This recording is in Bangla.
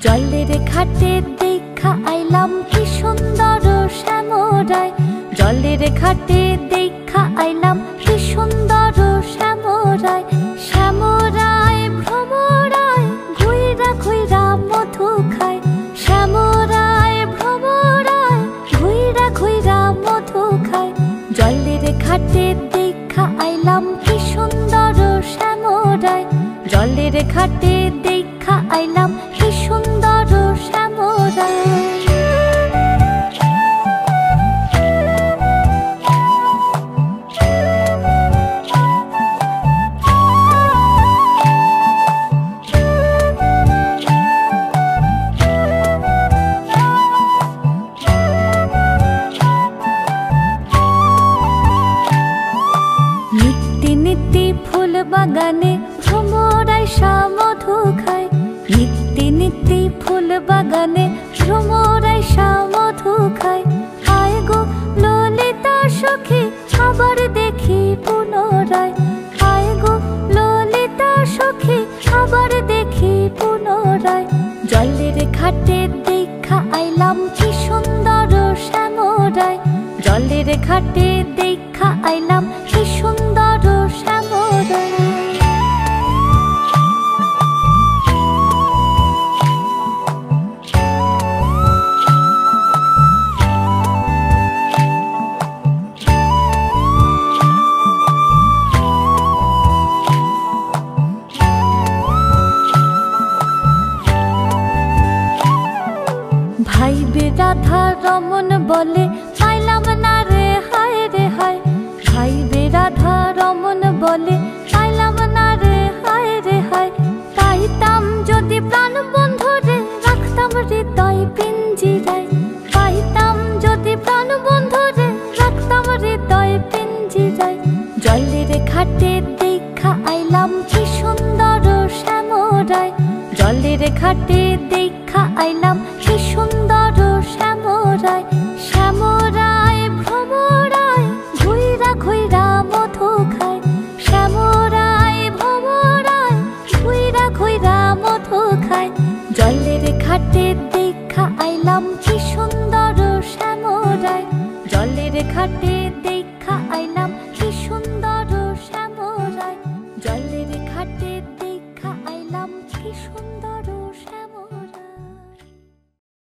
জলের ঘাটে দেখা আইলাম কি সুন্দর শ্যামরায়। জলের ঘাটে দেখা আইলাম কি সুন্দর শ্যামরায়। শ্যামরায় ভ্রমরায় ঘুইরা ঘুইরা মধু খায়। শ্যামরায় ভ্রমরায় ঘুইরা ঘুইরা মধু খায়। জলের ঘাটে দেখা আইলাম কি সুন্দর শ্যামরায়। জলের ঘাটে দেখা আইলাম কি সুন্দর শ্যামরায়। নিত্যি নিত্যি ফুল বাগানে ভ্রমরায় মধু খায়। নিত্যি নিত্যি ফুল বাগানে ভ্রমরায় মধু খায়। আয় গো ললিতা সখী আবার দেখি পুনরায়। আয় গো ললিতা সখী আবার দেখি পুনরায়। জলের ঘাটে দেখা আইলাম কি সুন্দর শ্যামরায়। জলের ঘাটে দেখা আইলাম কি সুন্দর শ্যামরায়। ভাই বে রাধা রমন বলে পাইলাম না রে হায় রে হায়। ভাই বে রাধা রমন বলে পাইলাম না রে হায় রে হায়। পাইতাম যদি প্রাণ বন্ধু রে রাখতাম হৃদয় পিঞ্জিরায়। পাইতাম যদি প্রাণ বন্ধু রে রাখতাম হৃদয় পিঞ্জিরায়। জলের ঘাটে দেখা আইলাম কি সুন্দর শ্যামরায়। জলের ঘাটে দেখা আইলাম কি সুন্দর শ্যামরায়। শ্যামরায় ভ্রমরায় ঘুইরা ঘুইরা মধু খায়। শ্যামরায় ভ্রমরায় ঘুইরা ঘুইরা মধু খায়। জলের ঘাটে দেখা আইলাম কি সুন্দর শ্যামরায়। জলের ঘাটে